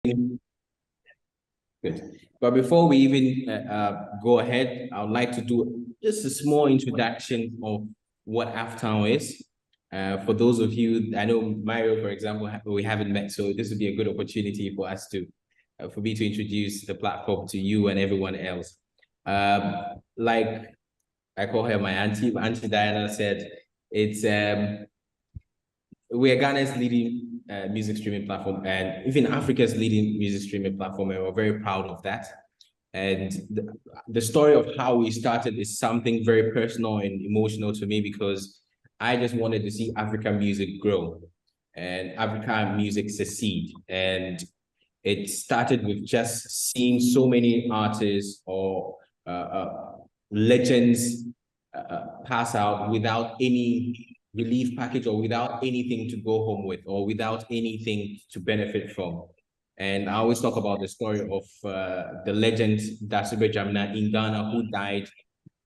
Good. But before we even go ahead, I would like to do just a small introduction of what Aftown is. For those of you, I know Mario, for example, we haven't met, so this would be a good opportunity for us to, for me to introduce the platform to you and everyone else. Like I call her my auntie Diana said, it's we are Ghana's leading music streaming platform and even Africa's leading music streaming platform, and we're very proud of that. And the story of how we started is something very personal and emotional to me, because I just wanted to see African music grow and African music succeed. And it started with just seeing so many artists or legends pass out without any relief package or without anything to go home with or without anything to benefit from. And I always talk about the story of the legend Dasibe Jamna in Ghana, who died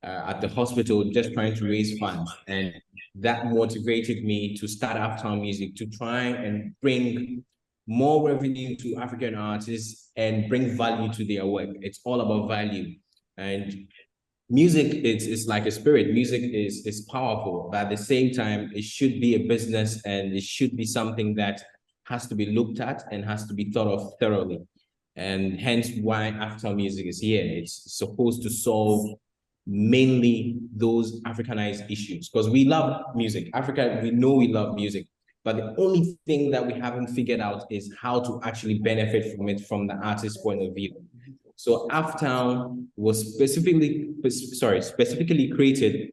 at the hospital just trying to raise funds. And that motivated me to start Aftown Music, to try and bring more revenue to African artists and bring value to their work. It's all about value. And music is like a spirit. Music is powerful, but at the same time, it should be a business and it should be something that has to be looked at and has to be thought of thoroughly. And hence why Aftown Music is here. It's supposed to solve mainly those Africanized issues, because we love music. Africa, we know we love music, but the only thing that we haven't figured out is how to actually benefit from it from the artist's point of view. So Aftown was specifically created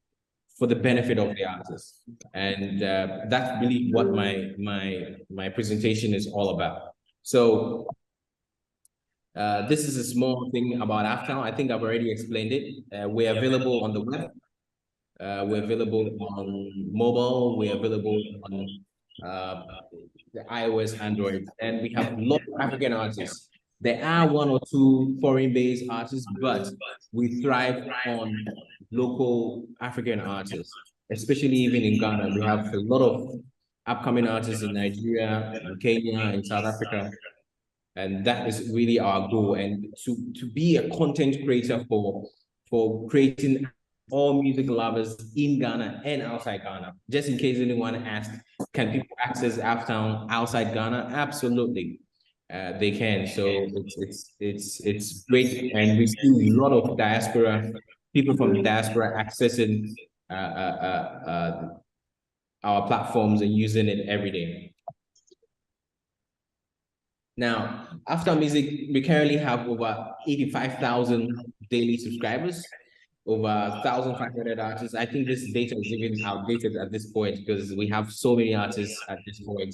for the benefit of the artists, and that's really what my presentation is all about. So this is a small thing about Aftown. I think I've already explained it. We're available on the web. We're available on mobile. We're available on the iOS, Android, and we have a lot of African artists. There are one or two foreign-based artists, but we thrive on local African artists, especially even in Ghana. We have a lot of upcoming artists in Nigeria, in Kenya, and South Africa. And that is really our goal. And to be a content creator for creating all music lovers in Ghana and outside Ghana. Just in case anyone asks, can people access Aftown outside Ghana? Absolutely. They can. So it's great, and we see a lot of diaspora people from the diaspora accessing our platforms and using it every day. Now, Aftown Music, we currently have over 85,000 daily subscribers, over 1,500 artists. I think this data is even outdated at this point because we have so many artists at this point.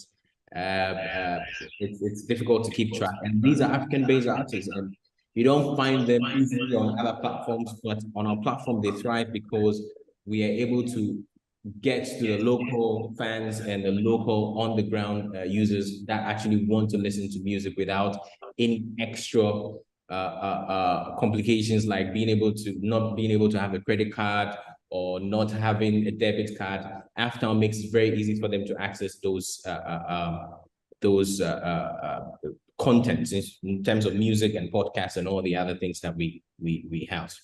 It's difficult to keep track, and these are African-based artists, and you don't find them easily on other platforms, but on our platform they thrive because we are able to get to the local fans and the local on-the-ground users that actually want to listen to music without any extra complications, like not being able to have a credit card or not having a debit card. Aftown makes it very easy for them to access those contents in terms of music and podcasts and all the other things that we house.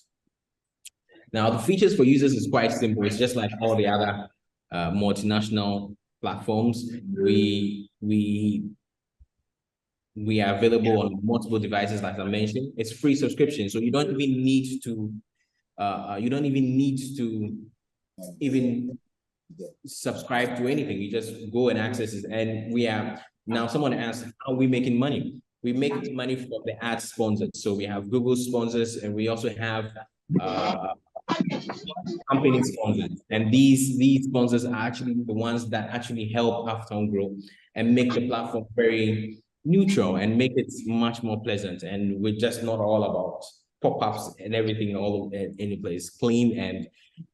Now, the features for users is quite simple. It's just like all the other multinational platforms. We are available on multiple devices, like I mentioned. It's free subscription, so you don't even need to even subscribe to anything. You just go and access it. And we are now. Someone asked, how are we making money? We make money from the ad sponsors. So we have Google sponsors, and we also have company sponsors, and these sponsors are actually the ones that actually help Aftown grow and make the platform very neutral and make it much more pleasant. And we're just not all about pop-ups and everything all in any place. Clean, and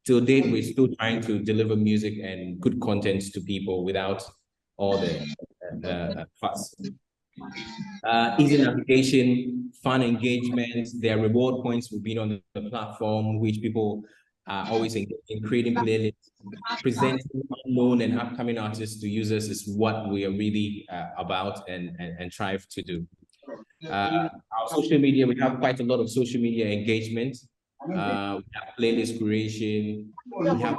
till date we're still trying to deliver music and good content to people without all the fuss. Easy navigation, fun engagement. There are reward points for being on the platform, which people are always in creating playlists. Presenting unknown and upcoming artists to users is what we are really about and strive to do. Our social media, we have quite a lot of social media engagement. We have playlist creation, we have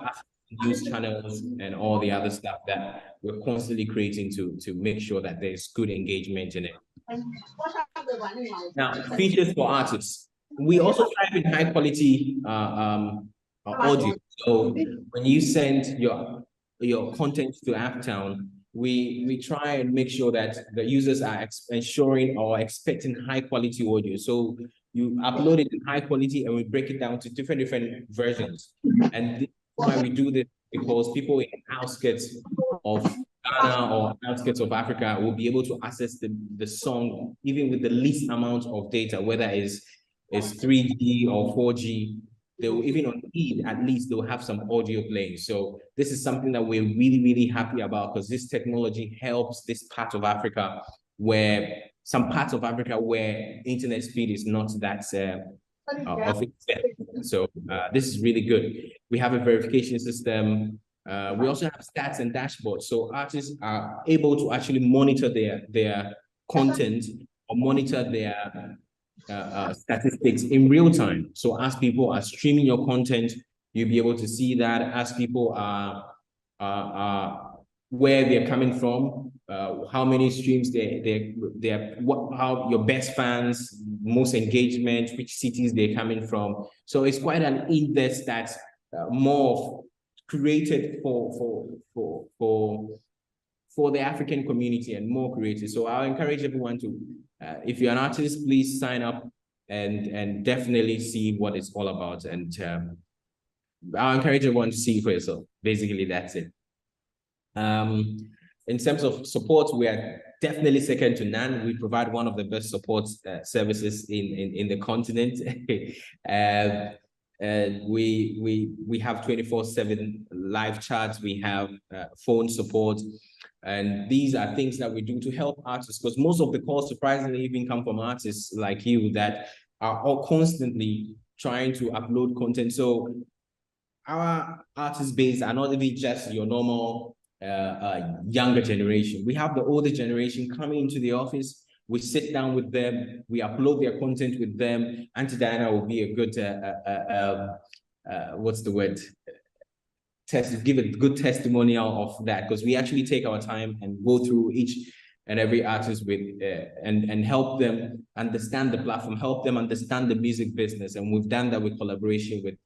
news channels and all the other stuff that we're constantly creating to make sure that there's good engagement in it. Now, features for artists. We also thrive in high quality audio. So when you send your content to Apptown, we try and make sure that the users are ensuring or expecting high quality audio. So you upload it in high quality and we break it down to different versions. And this is why we do this, because people in outskirts of Ghana or outskirts of Africa will be able to access the song even with the least amount of data, whether it's 3G or 4G. They will, even on feed, at least they'll have some audio playing. So this is something that we're really, really happy about, because this technology helps this part of Africa where internet speed is not that of extent. So this is really good. We have a verification system. We also have stats and dashboards. So artists are able to actually monitor their content or monitor their statistics in real time. So as people are streaming your content, you'll be able to see that. As people are where they're coming from, how many streams how your best fans, most engagement, which cities they're coming from. So it's quite an in-depth stats, more created for the African community and more creative. So I'll encourage everyone to, if you're an artist, please sign up and definitely see what it's all about. And I'll encourage everyone to see for yourself. Basically, that's it. In terms of support, we are definitely second to none. We provide one of the best support services in the continent. We have 24/7 live chats. We have phone support. And these are things that we do to help artists, because most of the calls surprisingly even come from artists like you that are all constantly trying to upload content. So our artist base are not even just your normal younger generation. We have the older generation coming into the office. We sit down with them. We upload their content with them. Auntie Diana will be a good, what's the word? Give a good testimonial of that, because we actually take our time and go through each and every artist with and help them understand the platform, help them understand the music business. And we've done that with collaboration with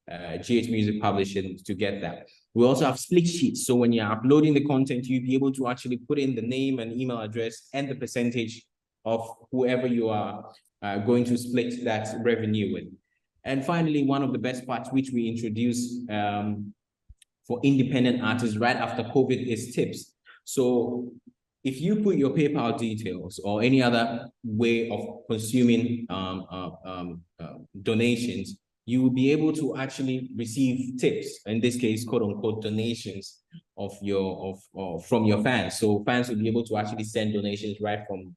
GHMusic Publishing to get that. We also have split sheets. So when you're uploading the content, you'll be able to actually put in the name and email address and the percentage of whoever you are going to split that revenue with. And finally, one of the best parts which we introduced for independent artists right after COVID is tips. So if you put your PayPal details or any other way of consuming donations, you will be able to actually receive tips, in this case, quote unquote, donations of from your fans. So fans will be able to actually send donations right from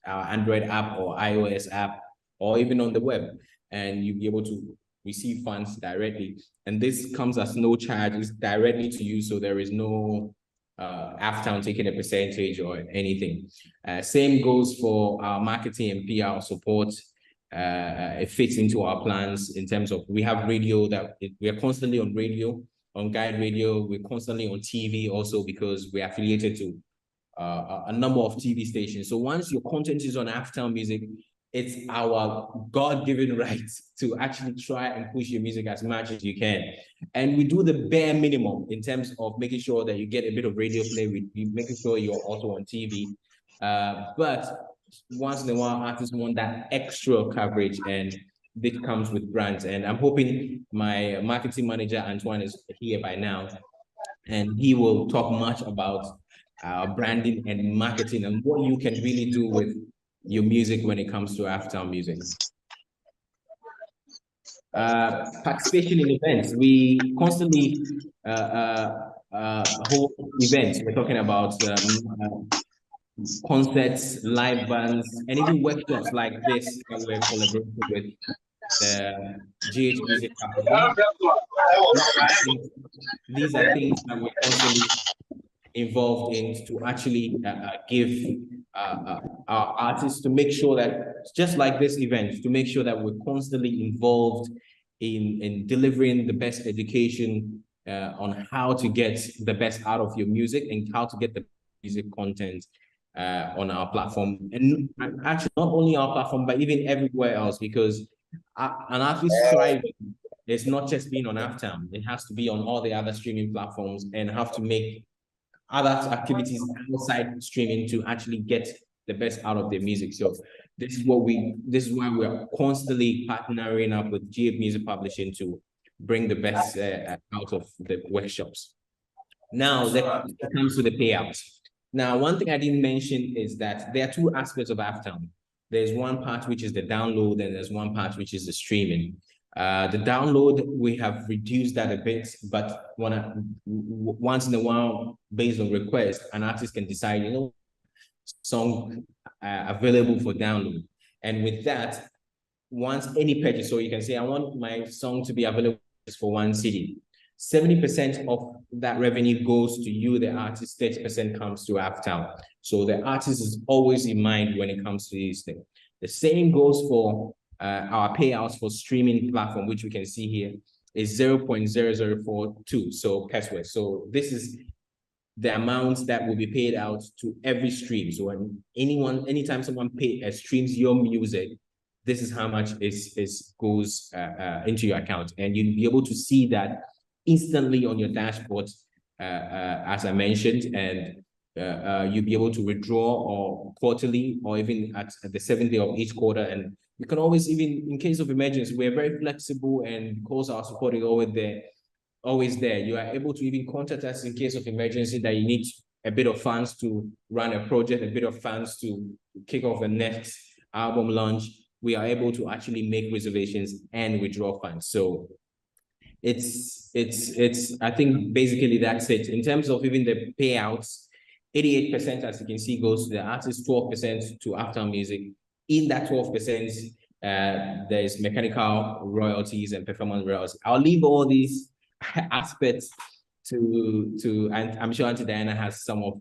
our Android app or iOS app, or even on the web, and you'll be able to receive funds directly. And this comes as no charge, it's directly to you, so there is no Apptown taking a percentage or anything. Same goes for our marketing and PR support. It fits into our plans in terms of, we have radio we are constantly on radio, on Guide Radio. We're constantly on TV also, because we're affiliated to a number of TV stations. So once your content is on Apptown Music, it's our God-given right to actually try and push your music as much as you can. And we do the bare minimum in terms of making sure that you get a bit of radio play, making sure you're also on TV. But once in a while, artists want that extra coverage, and this comes with brands. And I'm hoping my marketing manager, Antoine, is here by now, and he will talk much about branding and marketing and what you can really do with your music when it comes to Apptown Music. Participation in events. We constantly hold events. We're talking about concerts, live bands, and even workshops like this that we're collaborating with the GHMusic Publishing. These are things that we're constantly involved in to actually give our artists to make sure that, just like this event, to make sure that we're constantly involved in delivering the best education on how to get the best out of your music and how to get the music content on our platform. And actually, not only our platform, but even everywhere else, because an artist thriving is not just being on Aftown. It has to be on all the other streaming platforms and have to make other activities outside streaming to actually get the best out of their music. So this is why we are constantly partnering up with GHMusic Publishing to bring the best out of the workshops. Now that comes to the payouts. Now, one thing I didn't mention is that there are two aspects of Aftown. There's one part which is the download, and there's one part which is the streaming. The download, we have reduced that a bit, but once in a while, based on request, an artist can decide, you know, song available for download. And with that, once any purchase, so you can say, I want my song to be available for 1 cedi. 70% of that revenue goes to you, the artist, 30% comes to Aftown. So the artist is always in mind when it comes to these things. The same goes for our payouts for streaming platform, which we can see here is 0.0042, so Pesway. So this is the amount that will be paid out to every stream. So when anytime someone streams your music, this is how much goes into your account, and you'll be able to see that instantly on your dashboard, as I mentioned, and you'll be able to withdraw or quarterly or even at the 7th day of each quarter. And you can always, even in case of emergency, we're very flexible, and because our support is always there. You are able to even contact us in case of emergency that you need a bit of funds to run a project, a bit of funds to kick off the next album launch. We are able to actually make reservations and withdraw funds. So it's I think basically that's it. In terms of even the payouts, 88%, as you can see, goes to the artist, 12% to Aftown Music. In that 12%, there's mechanical royalties and performance royalties. I'll leave all these aspects and I'm sure Auntie Diana has some of,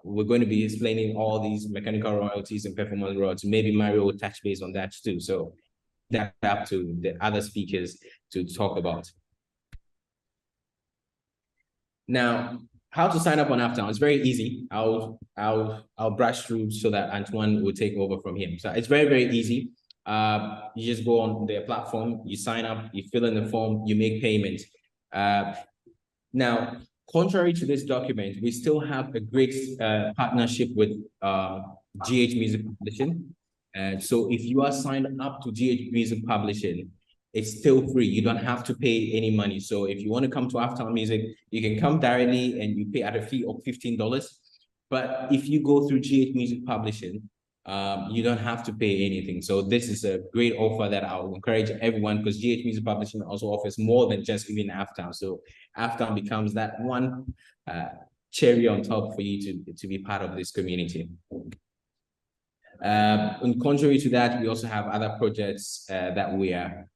we're going to be explaining all these mechanical royalties and performance royalties. Maybe Mario will touch base on that too. So that's up to the other speakers to talk about. Now, how to sign up on Aftown? It's very easy. I'll brush through so that Antoine will take over from him. So it's very, very easy. You just go on their platform, you sign up, you fill in the form, you make payment. Now, contrary to this document, we still have a great partnership with GHMusic Publishing. So if you are signed up to GHMusic Publishing, it's still free. You don't have to pay any money. So if you want to come to Aftown Music, you can come directly and you pay at a fee of $15. But if you go through GHMusic Publishing, you don't have to pay anything. So this is a great offer that I'll encourage everyone, because GHMusic Publishing also offers more than just even Aftown. So Aftown becomes that one cherry on top for you to be part of this community. And contrary to that, we also have other projects that we are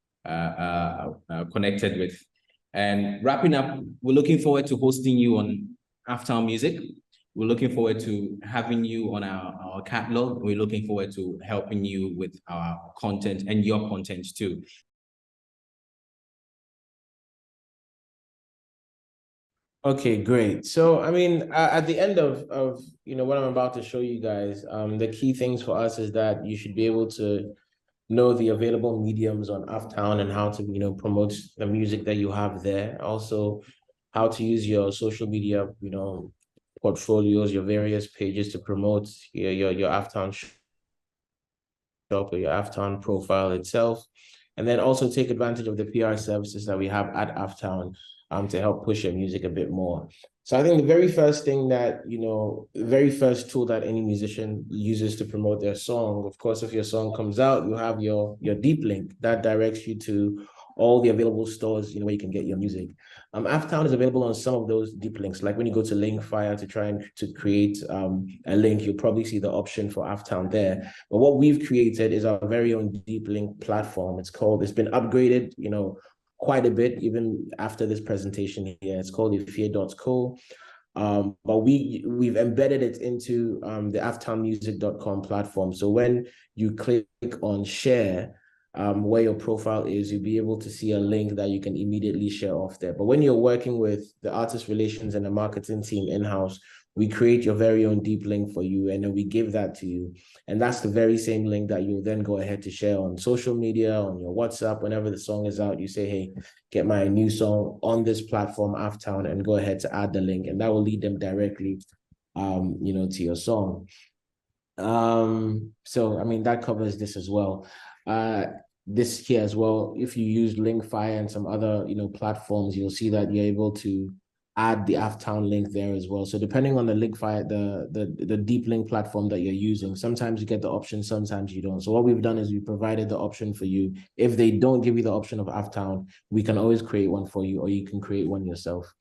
connected with. And wrapping up, we're looking forward to hosting you on Aftown Music. We're looking forward to having you on our catalog. We're looking forward to helping you with our content and your content too. Okay, great. So, I mean, at the end of what I'm about to show you guys, the key things for us is that you should be able to know the available mediums on Aftown and how to, promote the music that you have there. Also, how to use your social media, portfolios, your various pages to promote your Aftown shop or your Aftown profile itself. And then also take advantage of the PR services that we have at Aftown to help push your music a bit more. So I think the very first thing that, the very first tool that any musician uses to promote their song, of course, if your song comes out, you have your deep link that directs you to all the available stores, where you can get your music. Aftown is available on some of those deep links. Like when you go to Linkfire to create a link, you'll probably see the option for Aftown there. But what we've created is our very own deep link platform. It's been upgraded, quite a bit, even after this presentation here. It's called ifear.co. But we've embedded it into the aftownmusic.com platform. So when you click on share, where your profile is, you'll be able to see a link that you can immediately share off there. But when you're working with the artist relations and the marketing team in-house, we create your very own deep link for you, and then we give that to you. And that's the very same link that you'll then go ahead to share on social media, on your WhatsApp. Whenever the song is out, you say, hey, get my new song on this platform, Aftown, and go ahead to add the link, and that will lead them directly, to your song. So I mean, that covers this as well. This here as well, if you use Linkfire and some other, platforms, you'll see that you're able to add the Aftown link there as well. So depending on the Linkfire, the deep link platform that you're using, sometimes you get the option, sometimes you don't. So what we've done is we provided the option for you. If they don't give you the option of Aftown, we can always create one for you, or you can create one yourself.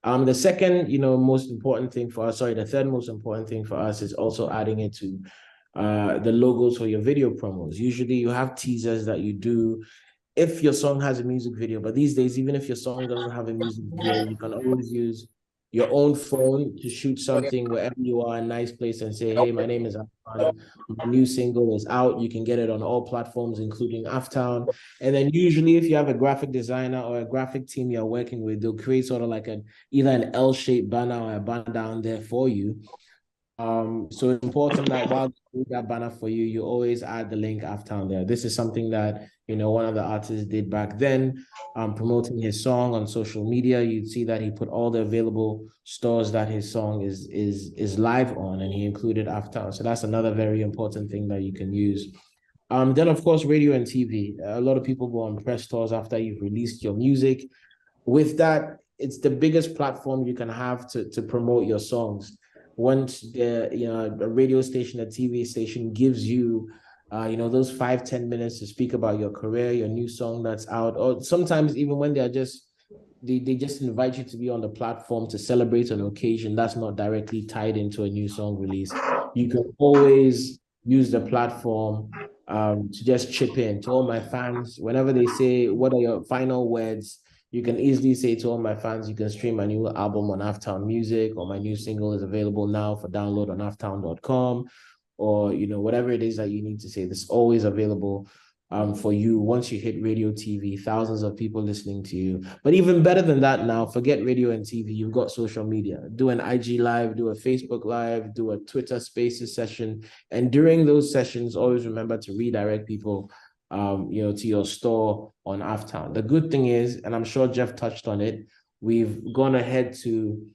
The second, most important thing for us, the third most important thing for us is also adding it to the logos for your video promos. Usually you have teasers that you do if your song has a music video, but these days, even if your song doesn't have a music video, you can always use your own phone to shoot something wherever you are, a nice place, and say, hey, my name is Aftown, my new single is out. You can get it on all platforms, including Aftown. And then usually if you have a graphic designer or a graphic team you're working with, they'll create sort of like either an L-shaped banner or a banner down there for you. So it's important that while they do that banner for you, you always add the link Aftown there. This is something that, one of the artists did back then, promoting his song on social media. You'd see that he put all the available stores that his song is live on, and he included Aftown. So that's another very important thing that you can use. Then of course, radio and TV. A lot of people go on press tours after you've released your music. With that, it's the biggest platform you can have to promote your songs. Once a radio station, a TV station gives you, those 5-10 minutes to speak about your career, your new song that's out, or sometimes even when they just invite you to be on the platform to celebrate an occasion that's not directly tied into a new song release, you can always use the platform to just chip in. To all my fans, whenever they say, what are your final words, you can easily say to all my fans, you can stream my new album on Aftown Music, or my new single is available now for download on aftown.com, or, whatever it is that you need to say. This is always available for you once you hit radio, TV, thousands of people listening to you. But even better than that now, forget radio and TV, you've got social media. Do an IG live, do a Facebook live, do a Twitter Spaces session. And during those sessions, always remember to redirect people to your store on Aftown. The good thing is, and I'm sure Jeff touched on it, we've gone ahead to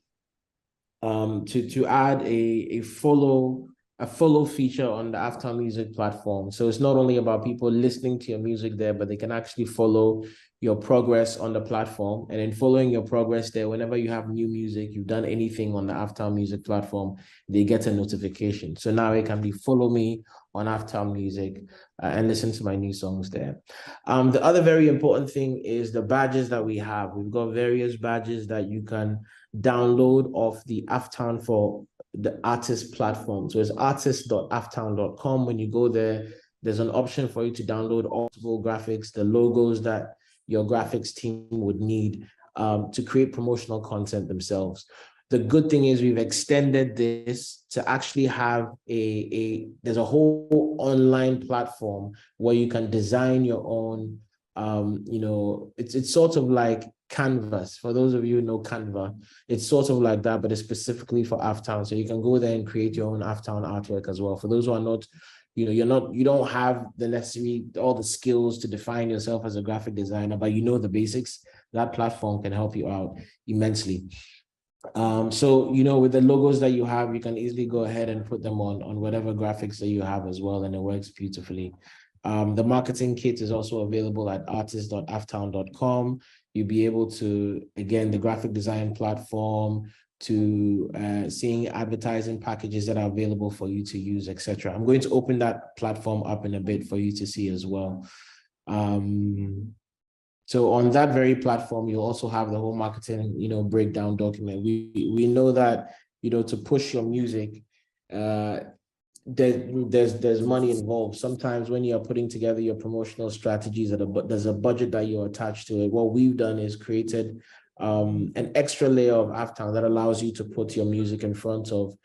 add a follow feature on the Aftown Music platform. So it's not only about people listening to your music there, but they can actually follow your progress on the platform. And in following your progress there, whenever you have new music, you've done anything on the Aftown Music platform, they get a notification. So now it can be follow me on Aftown Music and listen to my new songs there. The other very important thing is the badges that we have. We've got various badges that you can download off the Aftown for the artist platform. So it's artist.aftown.com. When you go there, there's an option for you to download all graphics, the logos that your graphics team would need to create promotional content themselves. The good thing is we've extended this to actually have there's a whole online platform where you can design your own, it's sort of like Canvas. For those of you who know Canva, it's sort of like that, but it's specifically for Aftown. So you can go there and create your own Aftown artwork as well. For those who are not, you don't have all the skills to define yourself as a graphic designer, but the basics, that platform can help you out immensely. So, with the logos that you have, you can easily go ahead and put them on whatever graphics that you have as well, and it works beautifully. The marketing kit is also available at artist.aftown.com. You'll be able to, again, the graphic design platform, to seeing advertising packages that are available for you to use, etc. I'm going to open that platform up in a bit for you to see as well. So on that very platform, you also have the whole marketing, breakdown document. We know that, to push your music, there's money involved. Sometimes when you're putting together your promotional strategies, there's a budget that you're attached to it. What we've done is created an extra layer of Aftown that allows you to put your music in front of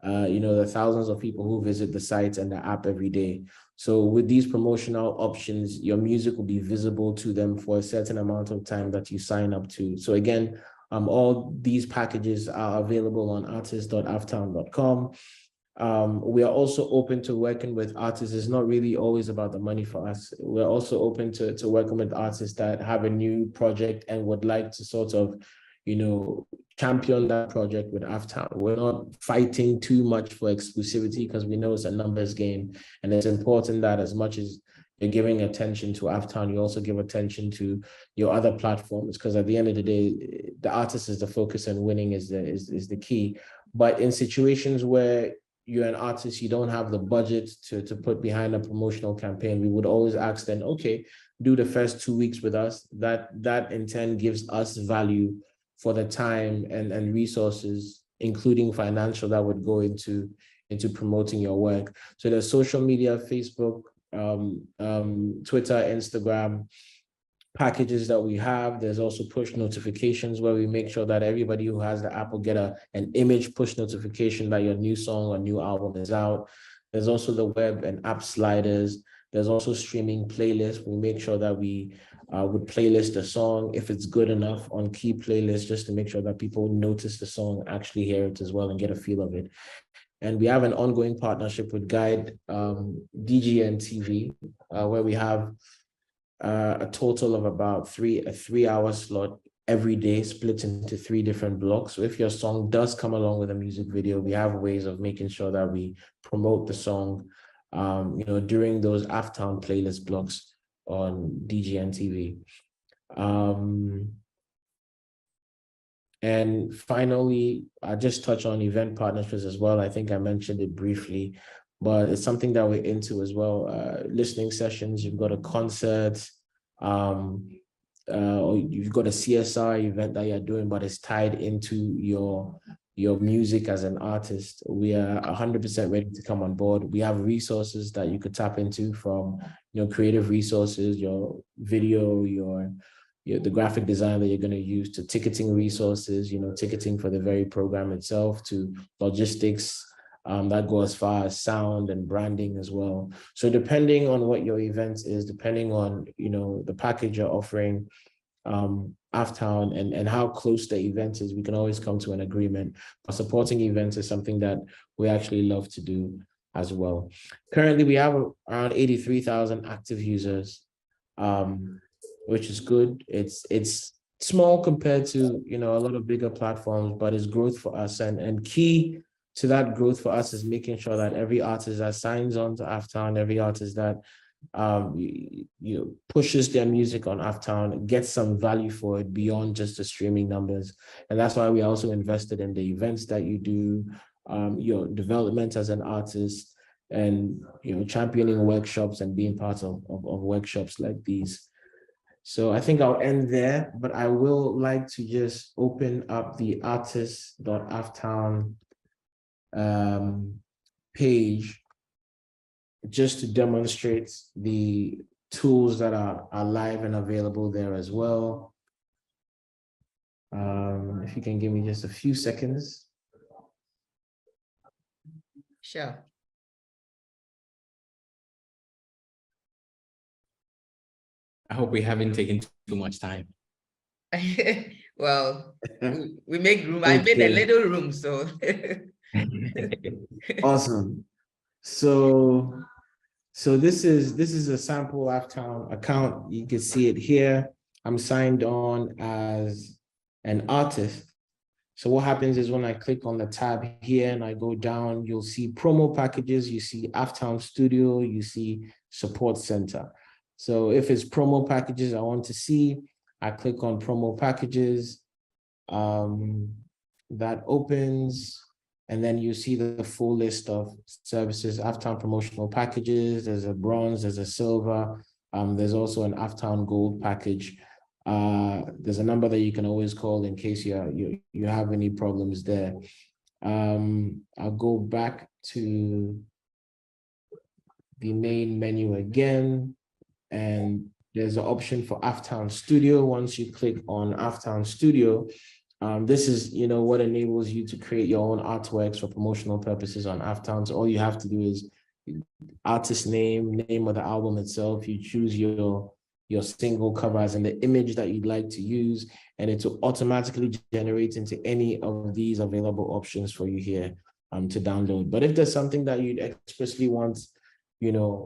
the thousands of people who visit the site and the app every day. So with these promotional options, your music will be visible to them for a certain amount of time that you sign up to. So again, all these packages are available on artist.aftown.com. We are also open to working with artists. It's not really always about the money for us. We're also open to working with artists that have a new project and would like to sort of, champion that project with Aftown. We're not fighting too much for exclusivity because we know it's a numbers game. And it's important that as much as you're giving attention to Aftown, you also give attention to your other platforms, because at the end of the day, the artist is the focus and winning is the key. But in situations where you're an artist, you don't have the budget to put behind a promotional campaign, we would always ask them, okay, do the first 2 weeks with us. That in turn gives us value for the time and resources, including financial, that would go into promoting your work. So there's social media, Facebook, Twitter, Instagram packages that we have. There's also push notifications where we make sure that everybody who has the app will get an image push notification that your new song or new album is out. There's also the web and app sliders. There's also streaming playlists. We make sure that we would playlist the song if it's good enough on key playlists, just to make sure that people notice the song, actually hear it as well and get a feel of it. And we have an ongoing partnership with Guide DGN TV, where we have a total of about a 3-hour slot every day, split into 3 different blocks. So if your song does come along with a music video, we have ways of making sure that we promote the song, during those Aftown playlist blocks on DGN TV. And finally, I just touch on event partnerships as well. I think I mentioned it briefly, but it's something that we're into as well. Listening sessions, you've got a concert, or you've got a CSR event that you're doing, but it's tied into your music as an artist. We are 100% ready to come on board. We have resources that you could tap into, from creative resources, your video, the graphic design that you're going to use, to ticketing resources, ticketing for the very program itself, to logistics, that go as far as sound and branding as well. So depending on what your event is, depending on, the package you're offering, Aftown, and how close the event is, we can always come to an agreement. But supporting events is something that we actually love to do as well. Currently, we have around 83,000 active users, which is good. It's small compared to a lot of bigger platforms, but it's growth for us. And key to that growth for us is making sure that every artist that signs on to Aftown, every artist that pushes their music on Aftown gets some value for it beyond just the streaming numbers. And that's why we also invested in the events that you do, your development as an artist, and championing workshops and being part of workshops like these. So I think I'll end there, but I will like to just open up the artist.aftown page, just to demonstrate the tools that are live and available there as well. If you can give me just a few seconds. Sure. I hope we haven't taken too much time. Well, we make room. I made a little room, so. Awesome. So this is a sample Aftown account. You can see it here. I'm signed on as an artist. So what happens is when I click on the tab here and I go down, you'll see promo packages, you see Aftown Studio, you see Support Center. So if it's promo packages I want to see, I click on promo packages. That opens, and then you see the full list of services, Aftown promotional packages. There's a bronze, there's a silver. There's also an Aftown gold package. There's a number that you can always call in case you have any problems there. I'll go back to the main menu again, and There's an option for Aftown Studio. Once you click on Aftown Studio, this is, what enables you to create your own artworks for promotional purposes on Aftown. So all you have to do is artist name of the album itself. You choose your single covers and the image that you'd like to use, and it will automatically generate into any of these available options for you here to download. But if there's something that you'd expressly want,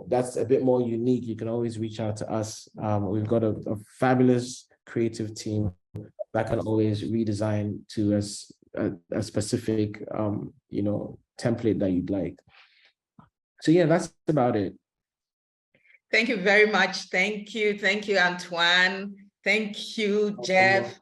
that's a bit more unique, you can always reach out to us. We've got a fabulous creative team that can always redesign to a specific, template that you'd like. So yeah, that's about it. Thank you very much. Thank you, Antoine. Thank you, Jeff.